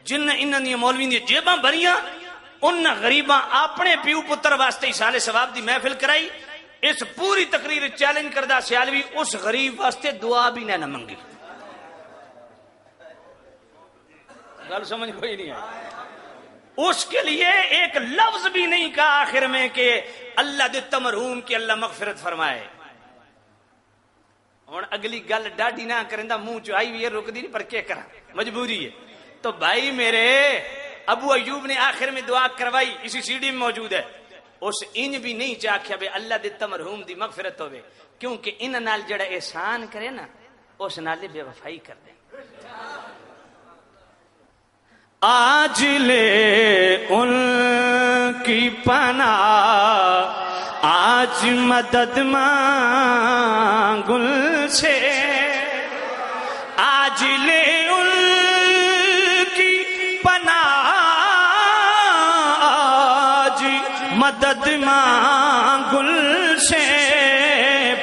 جن انہاں دی مولوی دی جیباں بھریاں ان غریباں اپنے پیو پتر واسطے ایصال ثواب دی محفل کرائی. اس پوری تقریر چیلنج کردہ سیالوی اس غریب واسطے دعا بھی نہ منگی. گل سمجھ کوئی نہیں ہے. اس کے لیے ایک لفظ بھی نہیں کہا آخر میں کہ اللہ دتا مرحوم کی اللہ مغفرت فرمائے. ہوں اگلی گل ڈاڈی نہ کرندہ منہ چ آئی ہوئی ہے رک دی نہیں پر کیا کرا مجبوری ہے. تو بھائی میرے ابو ایوب نے آخر میں دعا کروائی اسی سی ڈی میں موجود ہے. اس انج بھی نہیں چاہیا بے اللہ دتا مرحوم دی مغفرت ہوئے کیونکہ ان نال جڑا احسان کرے نا اس نال بے وفائی کر دے. آج لے ان کی پناہ آج مدد مانگ ان سے. آج لے ان کی پناہ آج مدد مانگ ان سے.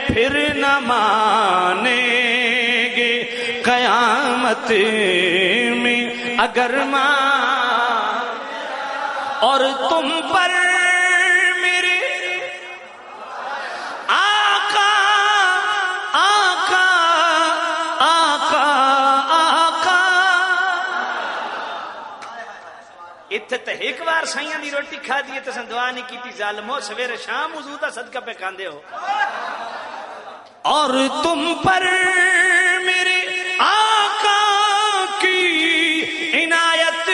پھر نہ مانیں گے قیامت میں اگر ماں اور تم پر میرے آقا آقا آقا آقا. اتھے تے ایک بار سائیاں دی روٹی کھا دیئے تو سن دعا نہیں کی تھی ظالمو سویر شام حضور دا صدقہ پہ کاندے ہو. اور تم پر میرے آقا کی عنایت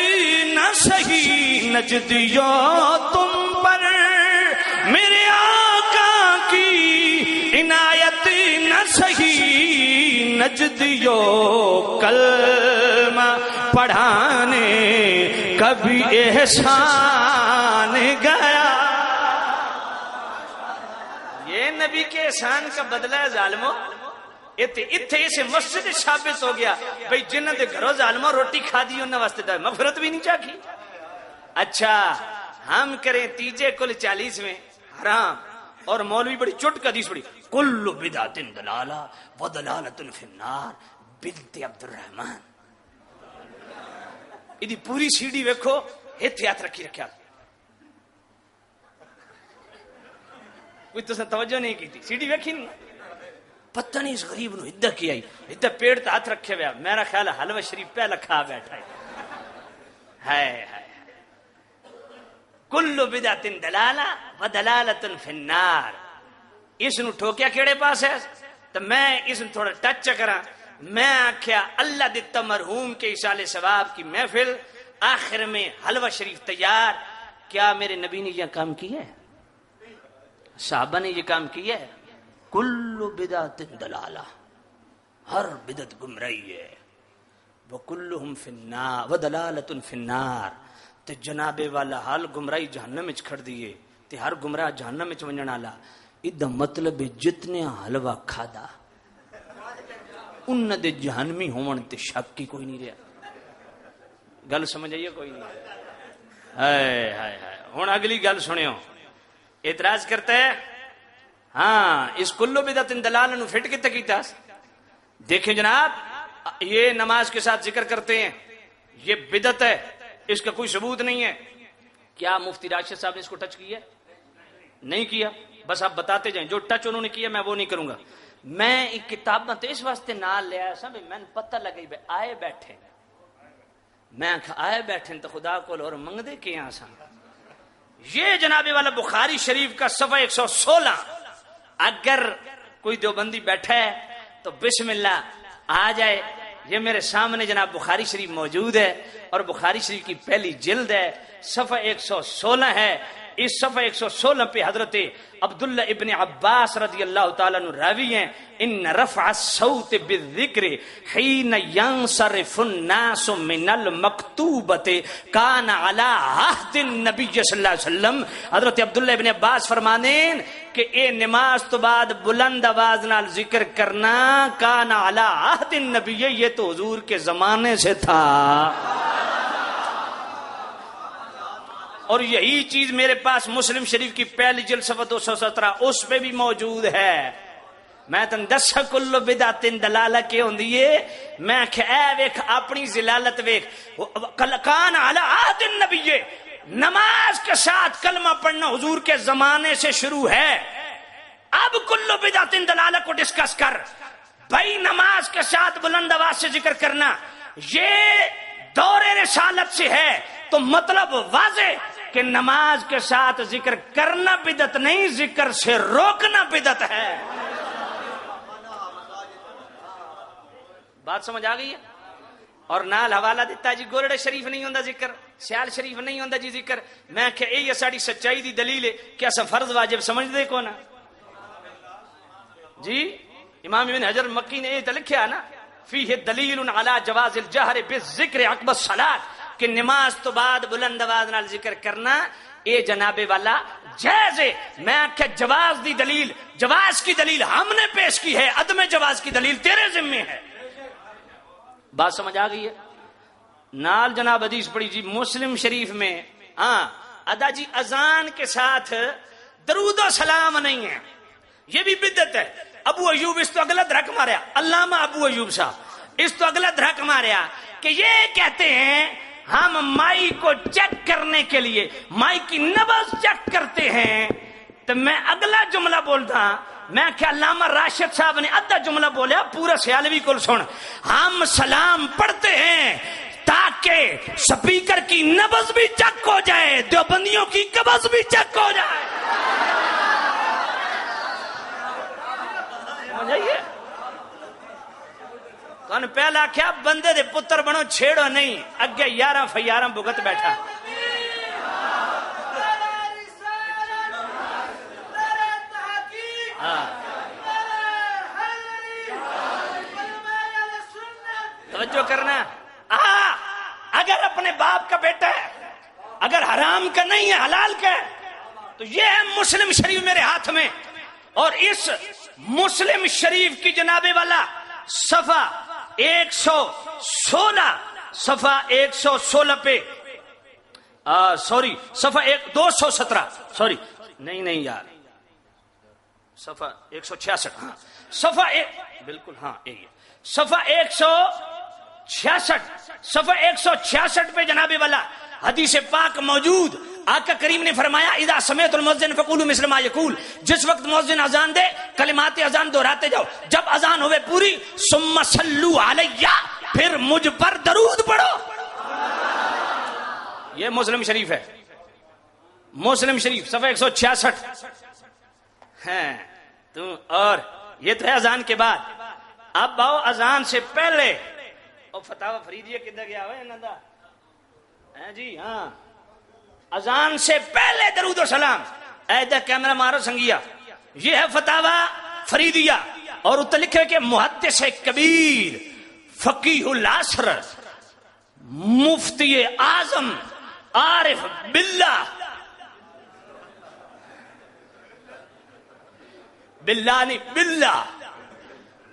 نہ سہی نجدیو. تم پر میرے آقا کی عنایت نہ سہی نجدیو. کلمہ پڑھانے کبھی احسان گیا. یہ نبی کے احسان کا بدلہ ہے ظالموں. اتھے اسے مسجد ثابت ہو گیا بھئی جنہاں دے گھروں ظالموں روٹی کھا دی انہاں واسطے دا مغفرت بھی نہیں چاہی. اچھا ہم کریں تیجے کل 40 میں حرام اور مولوی بڑی چٹ کا حدیث بڑی کل بدعت دلالہ و دلالت فی النار بنت عبد الرحمن. ادھی پوری سی ڈی ویکھو ہتھ ہاتھ رکھی رکھیا. کوئی تو توجہ نہیں کی تھی سی ڈی ویکھی نہیں. پتہ نہیں اس غریب نو ادھا کی آئی ادھا پیڑ تا ہاتھ رکھے ہویا. میرا خیال ہے حلوہ شریف پہلا کھا بیٹھا ہے. کل بدعت دلالہ و دلالت فی النار. اس نو ٹھوکیا کیڑے پاس ہے تو میں اس نو تھوڑا ٹچ کرا. میں آکھیا اللہ دتا مرحوم کے ایصال ثواب کی محفل آخر میں حلوہ شریف تیار. کیا میرے نبی نے یہ کام کیا ہے؟ صحابہ نے یہ کام کیا ہے؟ کل بدعت دلالہ ہر بدعت گمراہی ہے. وکلہم فی النار ودلالۃ فی النار. تے جناب والا حال گمراہی جہنم وچ کھڑ دیے تے ہر گمراہ جہنم وچ ونجن والا. ادا مطلب جتنے حلوہ کھادا انہاں دے جہنمی ہون تے شک کی کوئی نہیں رہا. گل سمجھ آئیے کوئی نہیں. ہائے ہائے ہائے. ہن اگلی گل سنیو. اعتراض کرتا ہے ہاں اس کلو بدعت دلالہ نو فٹ کتے کیتا. دیکھیں جناب یہ نماز کے ساتھ ذکر کرتے ہیں یہ بدعت ہے اس کا کوئی ثبوت نہیں ہے. کیا مفتی راشد صاحب نے اس کو ٹچ کیا؟ نہیں کیا. بس آپ بتاتے جائیں جو ٹچ انہوں نے کیا میں وہ نہیں کروں گا. میں ایک کتاب تے اس واسطے نال لے آیا سا میں پتہ لگئی بے آئے بیٹھے میں آئے بیٹھے تو خدا کو اور منگ دے کے یہاں سا. یہ جناب والا بخاری شریف کا صفحہ 116 اگر کوئی دیوبندی بیٹھا ہے تو بسم اللہ آ جائے. یہ میرے سامنے جناب بخاری شریف موجود ہے اور بخاری شریف کی پہلی جلد ہے صفحہ 116 ہے. اس صفحہ 116 پہ حضرت عبداللہ ابن عباس رضی اللہ تعالیٰ عنہ راوی ہیں ان رفع الصوت بالذکر حین ینصرف الناس من المکتوبت کان علی عہد النبی صلی اللہ علیہ وسلم. حضرت عبداللہ ابن عباس فرمانیں کہ اے نماز تو بعد بلند آواز نال ذکر کرنا کان علی عہد النبی یہ تو حضور کے زمانے سے تھا. اور یہی چیز میرے پاس مسلم شریف کی پہلی جلد صفحہ 217 اس پہ بھی موجود ہے. میں تن دسا کل بدعتن دلالہ کے ہوندی ہے. میں کہ اے ویکھ اپنی ضلالت ویکھ. کان علی عہد النبی، نماز کے ساتھ کلمہ پڑھنا حضور کے زمانے سے شروع ہے. اب کل بدعتن دلالہ کو ڈسکس کر بھائی. نماز کے ساتھ بلند آواز سے ذکر کرنا یہ دور رسالت سے ہے، تو مطلب واضح کہ نماز کے ساتھ ذکر کرنا بدعت نہیں، ذکر سے روکنا بدعت ہے. بات سمجھ آ گئی ہے؟ اور نال حوالہ دیتا جی گولڑے شریف نہیں ہوندا ذکر، سیال شریف نہیں ہوندا جی ذکر. میں کہ یہ ساری سچائی دی دلیل ہے کہ اسا فرض واجب سمجھ دے کو نا جی. امام ابن حجر مکی نے یہ لکھیا نا فیہ دلیل علی جواز الجہر بالذکر عقب الصلاۃ، کہ نماز تو بعد بلند آواز نال ذکر کرنا اے جناب والا جائز ہے. میں کہ جواز دی دلیل، جواز کی دلیل ہم نے پیش کی ہے، عدم جواز کی دلیل تیرے ذمے ہے. بات سمجھ آ گئی ہے؟ نال جناب حدیث پڑھی جی مسلم شریف میں. ہاں ادا جی اذان کے ساتھ درود و سلام نہیں ہے، یہ بھی بدعت ہے. ابو ایوب اس تو اگلا دھڑک ماریا، علامہ ابو ایوب صاحب اس تو اگلا دھڑک ماریا کہ یہ کہتے ہیں ہم مائی کو چیک کرنے کے لیے مائی کی نبض چیک کرتے ہیں. تو میں اگلا جملہ بولتا، میں کہ علامہ راشد صاحب نے ادھا جملہ بولیا، پورا سیالوی کو سن. ہم سلام پڑھتے ہیں تاکہ سپیکر کی نبض بھی چیک ہو جائے، دیوبندیوں کی قبض بھی چیک ہو جائے. کون پہلا کیا بندے دے پتر بنو چھیڑو نہیں، اگے 11 فیارہ بھگت بیٹھا. توجہ کرنا. اگر اپنے باپ کا بیٹا ہے، اگر حرام کا نہیں ہے حلال کا ہے، تو یہ ہے مسلم شریف میرے ہاتھ میں. اور اس مسلم شریف کی جناب والا صفحہ 116 صفحہ 116 پہ سوری صفحہ 217 سوری نہیں یار صفحہ 166 ہاں صفحہ بالکل ہاں یہی صفحہ 166 پہ جناب والا حدیث پاک موجود. آقا کریم نے فرمایا اذا سمعت المؤذن فقولوا مثل ما یقول، جس وقت مؤذن اذان دے کلمات اذان دہراتے جاؤ. جب اذان ہوئے پوری ثم صلوا علی، پھر مجھ پر درود پڑھو. یہ مسلم شریف ہے، مسلم شریف صفحہ 166 ہے. اور یہ تو ہے اذان کے بعد. اب آؤ اذان سے پہلے. اور فتاوی فریدیہ کدھر گیا ہوا ہے جی. ہاں اذان سے پہلے درود و سلام. ایدہ کیمرہ مارو سنگیا، یہ ہے فتاوی فریدیہ. اور اتنے لکھے کہ محدث کبیر فقیہ العصر مفتی اعظم عارف باللہ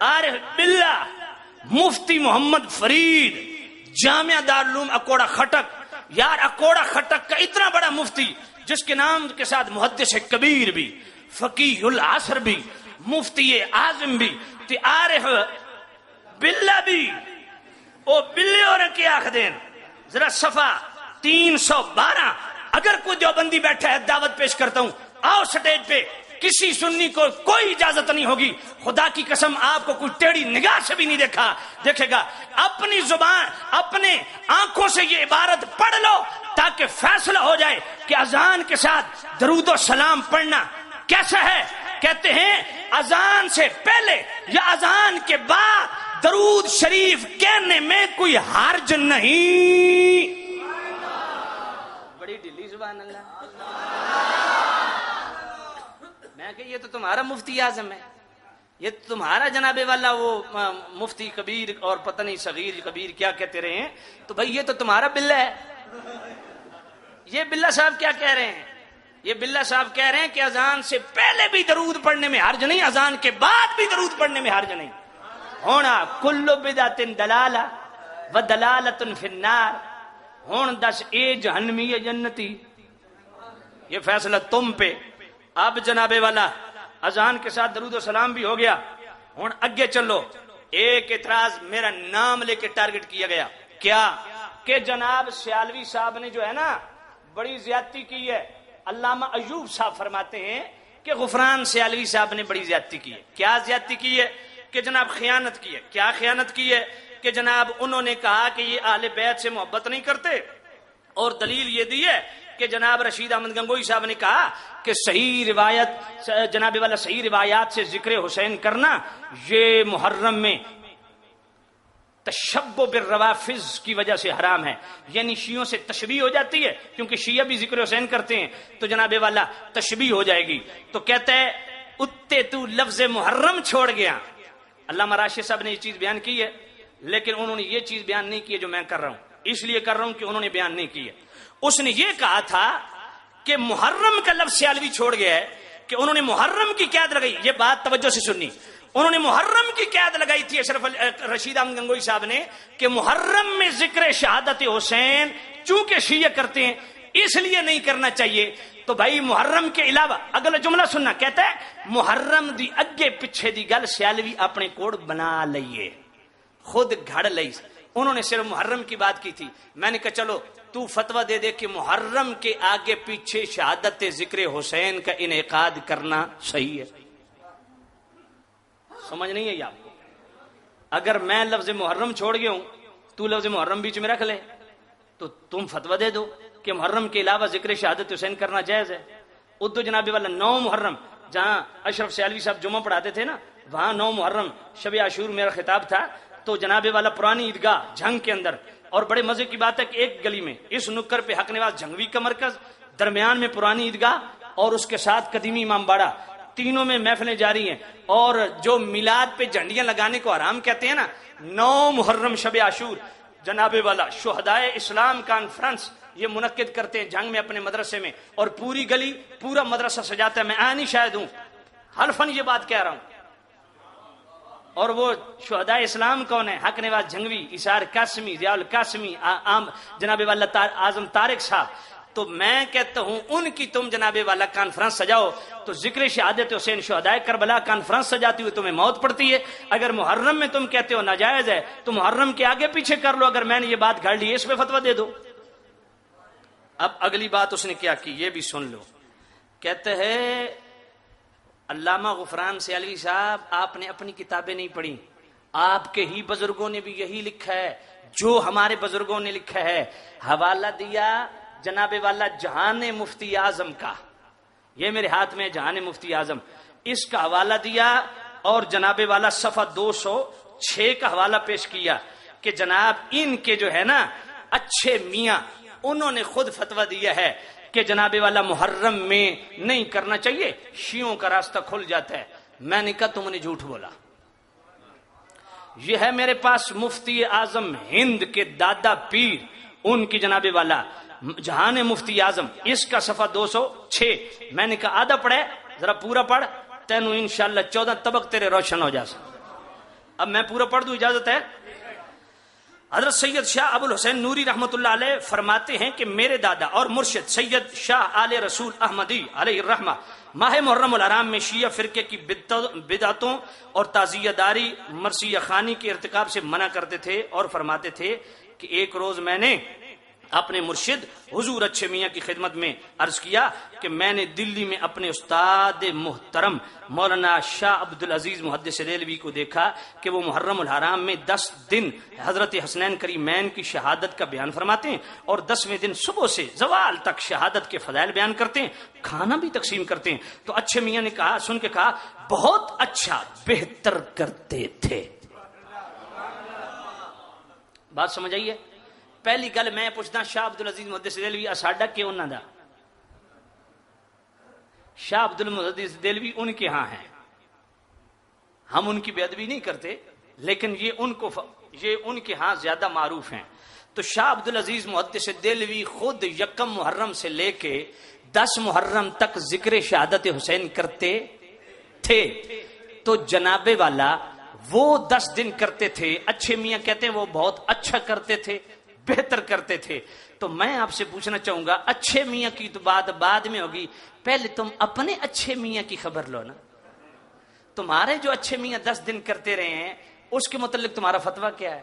عارف باللہ مفتی محمد فرید جامعہ دارالعلوم اکوڑا خٹک. یار اکوڑا خٹک کا اتنا بڑا مفتی جس کے نام کے ساتھ محدث کبیر بھی، فقیہ العصر بھی، مفتی اعظم بھی، عارف باللہ بھی. او بلے اور کیا آخدین ذرا صفحہ 312. اگر کوئی دیوبندی بیٹھا ہے دعوت پیش کرتا ہوں، آؤ سٹیج پہ. کسی سنی کو کوئی اجازت نہیں ہوگی، خدا کی قسم آپ کو کوئی ٹیڑھی نگاہ سے بھی نہیں دیکھے گا. اپنی زبان اپنے آنکھوں سے یہ عبارت پڑھ لو تاکہ فیصلہ ہو جائے کہ اذان کے ساتھ درود و سلام پڑھنا کیسا ہے. کہتے ہیں اذان سے پہلے یا اذان کے بعد درود شریف کہنے میں کوئی حرج نہیں. بڑی ڈھیلی زبان اللہ. میں کہ یہ تو تمہارا مفتی اعظم ہے، یہ تو تمہارا جناب والا وہ مفتی کبیر اور پتہ نہیں صغیر کبیر کیا کہتے رہے ہیں. تو بھائی یہ تو تمہارا بلہ ہے. یہ بلہ صاحب کیا کہہ رہے ہیں؟ یہ بلہ صاحب کہہ رہے ہیں کہ اذان سے پہلے بھی درود پڑھنے میں حرج نہیں، اذان کے بعد بھی درود پڑھنے میں حرج نہیں. ہونا کل بدعت دلالہ و دلالت فی النار. ہون دس اے جہنمی ہے جنتی، یہ فیصلہ تم پہ. اب جناب والا اذان کے ساتھ درود و سلام بھی ہو گیا. ہوں اگے چلو. ایک اعتراض میرا نام لے کے ٹارگٹ کیا گیا کیا کہ جناب سیالوی صاحب نے جو ہے نا بڑی زیادتی کی ہے. علامہ ایوب صاحب فرماتے ہیں کہ غفران سیالوی صاحب نے بڑی زیادتی کی ہے. کیا زیادتی کی ہے؟ کہ جناب خیانت کی ہے. کیا خیانت کی ہے؟ کہ جناب انہوں نے کہا کہ یہ اہل بیت سے محبت نہیں کرتے، اور دلیل یہ دی ہے کہ جناب رشید احمد گنگوئی صاحب نے کہا کہ صحیح روایت جناب والا صحیح روایات سے ذکر حسین کرنا یہ محرم میں تشبہ بالروافض کی وجہ سے حرام ہے. یعنی شیعوں سے تشبیہ ہو جاتی ہے، کیونکہ شیعہ بھی ذکر حسین کرتے ہیں تو جناب والا تشبیہ ہو جائے گی. تو کہتا ہے اتے تو لفظ محرم چھوڑ گیا. علامہ راشد صاحب نے یہ چیز بیان کی ہے، لیکن انہوں نے یہ چیز بیان نہیں کی ہے جو میں کر رہا ہوں. اس لیے کر رہا ہوں کہ انہوں نے بیان نہیں کی ہے. اس نے یہ کہا تھا کہ محرم کا لفظ سیالوی چھوڑ گیا ہے، کہ انہوں نے محرم کی قید لگائی. یہ بات توجہ سے سننی. انہوں نے محرم کی قید لگائی تھی اشرف رشید احمد گنگوئی صاحب نے کہ محرم میں ذکر شہادت حسین چونکہ شیعہ کرتے ہیں اس لیے نہیں کرنا چاہیے. تو بھائی محرم کے علاوہ اگلا جملہ سننا، کہتا ہے محرم دی اگے پیچھے دی گل سیالوی اپنے کوڑ بنا لئیے، خود گھڑ لئی. انہوں نے صرف محرم کی بات کی تھی. میں نے کہا چلو تو فتویٰ دے دے کہ محرم کے آگے پیچھے شہادت ذکر حسین کا انعقاد کرنا صحیح ہے. سمجھ نہیں ہے آپ کو؟ اگر میں لفظ محرم چھوڑ گیا ہوں تو لفظ محرم بیچ میں رکھ لے تو تم فتویٰ دے دو کہ محرم کے علاوہ ذکر شہادت حسین کرنا جائز ہے. ادو جناب والا 9 محرم جہاں اشرف سیالوی صاحب جمعہ پڑھاتے تھے نا، وہاں 9 محرم شب عاشور میرا خطاب تھا. تو جناب والا پرانی عیدگاہ جھنگ کے اندر، اور بڑے مزے کی بات ہے کہ ایک گلی میں اس نکر پہ حق نواز جھنگوی کا مرکز، درمیان میں پرانی عیدگاہ اور اس کے ساتھ قدیمی امام باڑہ، تینوں میں محفلیں جاری ہیں. اور جو میلاد پہ جھنڈیاں لگانے کو حرام کہتے ہیں نا، 9 محرم شب عاشور جناب والا شہدائے اسلام کانفرنس یہ منعقد کرتے ہیں جنگ میں اپنے مدرسے میں، اور پوری گلی پورا مدرسہ سجاتا ہے. میں آنی شاید ہوں، حلفاً یہ بات کہہ رہا ہوں. اور وہ شہدائے اسلام کون ہے؟ حق نواز جھنگوی، اسار قاسمی، ضیاء القاسمی، جناب والا اعظم طارق صاحب. تو میں کہتا ہوں ان کی تم جناب والا کانفرنس سجاؤ تو ذکر شہادت حسین شہدائے کربلا کانفرنس سجاتی ہوئی تمہیں موت پڑتی ہے. اگر محرم میں تم کہتے ہو ناجائز ہے تو محرم کے آگے پیچھے کر لو. اگر میں نے یہ بات گھڑ لی اس پہ فتویٰ دے دو. اب اگلی بات اس نے کیا کی یہ بھی سن لو. کہتے ہیں علامہ غفران سیالوی صاحب آپ نے اپنی کتابیں نہیں پڑھی، آپ کے ہی بزرگوں نے بھی یہی لکھا ہے جو ہمارے بزرگوں نے لکھا ہے. حوالہ دیا جناب والا جہان مفتی اعظم کا، یہ میرے ہاتھ میں جہان مفتی اعظم، اس کا حوالہ دیا، اور جناب والا صفحہ 206 کا حوالہ پیش کیا کہ جناب ان کے جو ہے نا اچھے میاں انہوں نے خود فتویٰ دیا ہے کہ جناب والا محرم میں نہیں کرنا چاہیے، شیعوں کا راستہ کھل جاتا ہے. میں نے کہا تم نے جھوٹ بولا. یہ ہے میرے پاس مفتی اعظم ہند کے دادا پیر، ان کی جناب والا جہان مفتی اعظم، اس کا صفحہ 206. میں نے کہا آدھا پڑھے، ذرا پورا پڑھ، تینوں انشاءاللہ 14 طبق تیرے روشن ہو جاسے. اب میں پورا پڑھ دوں، اجازت ہے؟ حضرت سید شاہ ابو الحسین نوری رحمۃ اللہ علیہ فرماتے ہیں کہ میرے دادا اور مرشد سید شاہ آل رسول احمدی علیہ الرحمہ ماہ محرم الحرام میں شیعہ فرقے کی بدعتوں اور تعزیہ داری مرثیہ خوانی کے ارتکاب سے منع کرتے تھے، اور فرماتے تھے کہ ایک روز میں نے اپنے مرشد حضور اچھے میاں کی خدمت میں عرض کیا کہ میں نے دلی میں اپنے استاد محترم مولانا شاہ عبد العزیز محدث ریلوی کو دیکھا کہ وہ محرم الحرام میں 10 دن حضرت حسنین کریمین کی شہادت کا بیان فرماتے ہیں، اور 10ویں دن صبح سے زوال تک شہادت کے فضائل بیان کرتے ہیں، کھانا بھی تقسیم کرتے ہیں. تو اچھے میاں نے کہا، سن کے کہا بہت اچھا، بہتر کرتے تھے. بات سمجھ آئیے؟ پہلی گل میں پوچھتا شاہ عبد العزیز محدث دہلوی اساڈا کہ انہاں دا؟ شاہ عبد المحدث دہلوی ان کے ہاں ہیں، ہم ان کی بے ادبی نہیں کرتے، لیکن یہ ان کے ہاں زیادہ معروف ہیں. تو شاہ عبد العزیز محدث دہلوی خود 1 محرم سے لے کے 10 محرم تک ذکر شہادت حسین کرتے تھے. تو جناب والا وہ 10 دن کرتے تھے، اچھے میاں کہتے ہیں وہ بہت اچھا کرتے تھے، بہتر کرتے تھے. تو میں آپ سے پوچھنا چاہوں گا، اچھے میاں کی تو بات بعد میں ہوگی، پہلے تم اپنے اچھے میاں کی خبر لو نا. تمہارے جو اچھے میاں 10 دن کرتے رہے ہیں اس کے متعلق تمہارا فتویٰ کیا ہے؟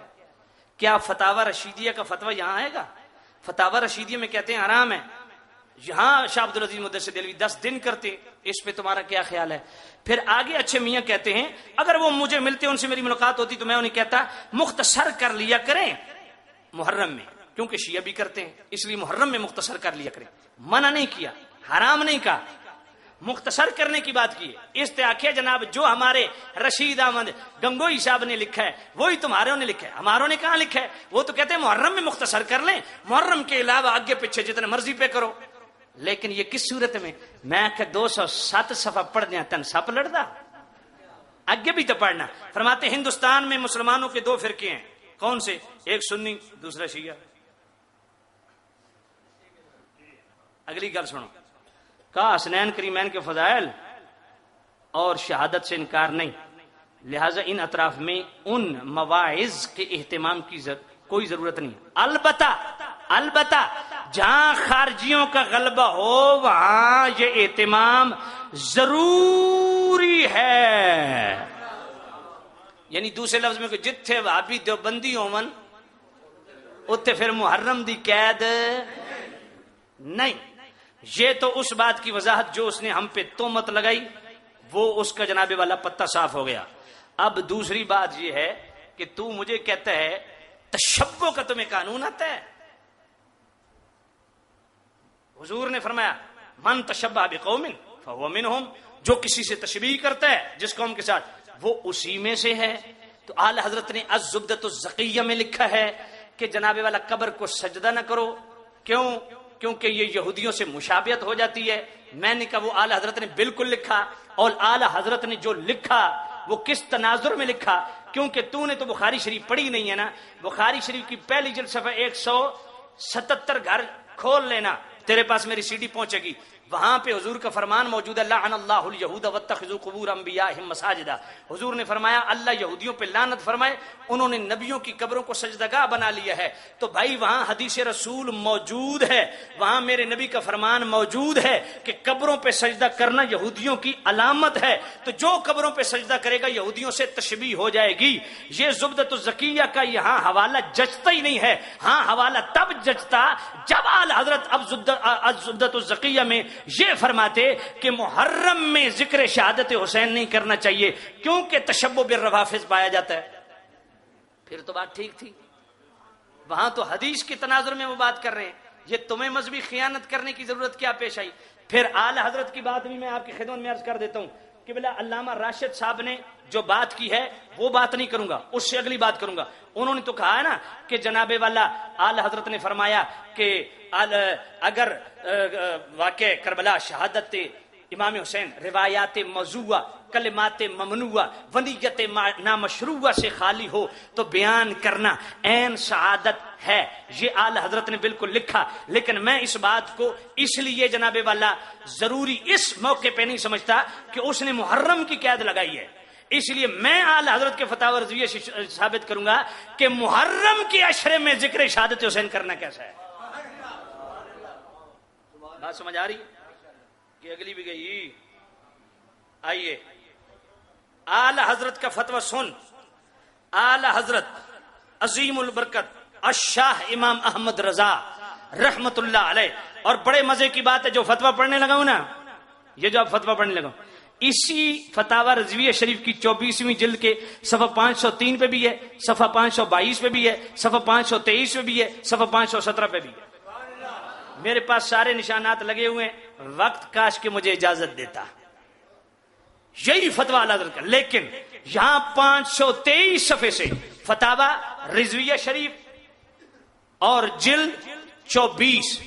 کیا فتاوی رشیدیہ کا فتویٰ یہاں آئے گا؟ فتاوی رشیدیہ میں کہتے ہیں حرام ہے، یہاں شاہ عبد العزیز مدثر دہلوی 10 دن کرتے، اس پہ تمہارا کیا خیال ہے؟ پھر آگے اچھے میاں کہتے ہیں اگر وہ مجھے ملتے، ان سے میری ملاقات ہوتی تو میں انہیں کہتا مختصر کر لیا کریں محرم میں، کیونکہ شیعہ بھی کرتے ہیں اس لیے محرم میں مختصر کر لیا کریں۔ منع نہیں کیا، حرام نہیں کہا، مختصر کرنے کی بات کی ہے۔ استحاکیہ جناب جو ہمارے رشید احمد گنگوئی صاحب نے لکھا ہے وہی تمہاروں نے لکھا ہے، ہماروں نے کہاں لکھا ہے؟ وہ تو کہتے ہیں محرم میں مختصر کر لیں، محرم کے علاوہ آگے پیچھے جتنے مرضی پہ کرو۔ لیکن یہ کس صورت میں کہ 207 صفحہ پڑھ دیا تن سپ لڑدا، آگے بھی تو پڑھنا۔ فرماتے ہندوستان میں مسلمانوں کے 2 فرقے ہیں، کون سے؟ ایک سنی دوسرا شیعہ۔ اگلی گل سنو، کہا حسنین کریمین کے فضائل اور شہادت سے انکار نہیں، لہذا ان اطراف میں ان مواعظ کے اہتمام کی کوئی ضرورت نہیں۔ البتہ جہاں خارجیوں کا غلبہ ہو وہاں یہ اہتمام ضروری ہے۔ یعنی دوسرے لفظ میں کہ جتھے وہابی دیوبندی ہوون اتھے پھر محرم دی قید نہیں۔ یہ تو اس بات کی وضاحت جو اس نے ہم پہ تہمت لگائی وہ اس کا جناب والا پتہ صاف ہو گیا۔ اب دوسری بات یہ ہے کہ تو مجھے کہتا ہے تشبہ کا تمہیں قانون آتا ہے؟ حضور نے فرمایا من تشبہ بقوم فہو منہم، جو کسی سے تشبیہ کرتا ہے جس قوم کے ساتھ وہ اسی میں سے ہے۔ تو اعلی حضرت نے الزبدۃ الزکیہ میں لکھا ہے کہ جناب والا قبر کو سجدہ نہ کرو، کیوں؟ کیونکہ یہ یہودیوں سے مشابہت ہو جاتی ہے۔ میں نے کہا وہ اعلی حضرت نے بالکل لکھا، اور اعلی حضرت نے جو لکھا وہ کس تناظر میں لکھا؟ کیونکہ تو نے تو بخاری شریف پڑھی نہیں ہے نا۔ بخاری شریف کی پہلی جلد صفحہ 177 گھر کھول لینا، تیرے پاس میری سی ڈی پہنچے گی، وہاں پہ حضور کا فرمان موجود ہے لعن اللہ الیہود واتخذوا قبور انبیائہم مساجدا۔ حضور نے فرمایا اللہ یہودیوں پہ لعنت فرمائے، انہوں نے نبیوں کی قبروں کو سجدگاہ بنا لیا ہے۔ تو بھائی وہاں حدیث رسول موجود ہے، وہاں میرے نبی کا فرمان موجود ہے کہ قبروں پہ سجدہ کرنا یہودیوں کی علامت ہے، تو جو قبروں پہ سجدہ کرے گا یہودیوں سے تشبیہ ہو جائے گی۔ یہ زبدۃ الزکیہ کا یہاں حوالہ جچتا ہی نہیں ہے۔ ہاں حوالہ تب جچتا جب اعلی حضرت اب زبدۃ الزکیہ میں یہ فرماتے کہ محرم میں ذکر شہادت حسین نہیں کرنا چاہیے کیونکہ تشبہ بالروافض پایا جاتا ہے۔ پھر تو بات ٹھیک تھی، وہاں تو حدیث کے تناظر میں وہ بات کر رہے ہیں، یہ تمہیں مذہبی خیانت کرنے کی ضرورت کیا پیش آئی؟ پھر اعلی حضرت کی بات بھی میں آپ کی خدمت میں عرض کر دیتا ہوں کہ بلا علامہ راشد صاحب نے جو بات کی ہے وہ بات نہیں کروں گا، اس سے اگلی بات کروں گا۔ انہوں نے تو کہا ہے نا کہ جناب والا اعلی حضرت نے فرمایا کہ اگر واقع کربلا شہادت امام حسین روایات موضوعہ کلمات ممنوعہ ونیت نامشروعہ سے خالی ہو تو بیان کرنا عین سعادت ہے، یہ اعلی حضرت نے بالکل لکھا۔ لیکن میں اس بات کو اس لیے جناب والا ضروری اس موقع پہ نہیں سمجھتا کہ اس نے محرم کی قید لگائی ہے، اس لیے میں اعلی حضرت کے فتاوی رضویہ سے ثابت کروں گا کہ محرم کے عشرے میں ذکر شہادت حسین کرنا کیسا ہے۔ بات سمجھ آ رہی کہ اگلی بھی گئی؟ آئیے اعلی حضرت کا فتویٰ سن۔ اعلی حضرت عظیم البرکت الشاہ امام احمد رضا رحمت اللہ علیہ، اور بڑے مزے کی بات ہے جو فتویٰ پڑھنے لگا ہوں نا، یہ جو آپ فتویٰ پڑھنے لگا ہوں اسی فتاوی رضویہ شریف کی 24ویں جلد کے صفحہ 503 پہ بھی ہے، صفحہ 522 پہ بھی ہے، صفحہ 523 پہ بھی ہے، صفحہ 517 پہ بھی ہے۔ میرے پاس سارے نشانات لگے ہوئے ہیں، وقت کاش کہ مجھے اجازت دیتا، یہی فتویٰ اعلی حضرت کا۔ لیکن یہاں 523 صفحے سے فتاوی رضویہ شریف اور جلد 24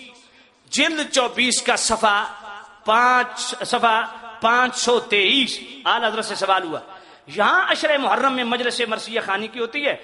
کا صفحہ 523 اعلی حضرت سے سوال ہوا۔ یہاں عشر محرم میں مجلس مرثیہ خوانی کی ہوتی ہے،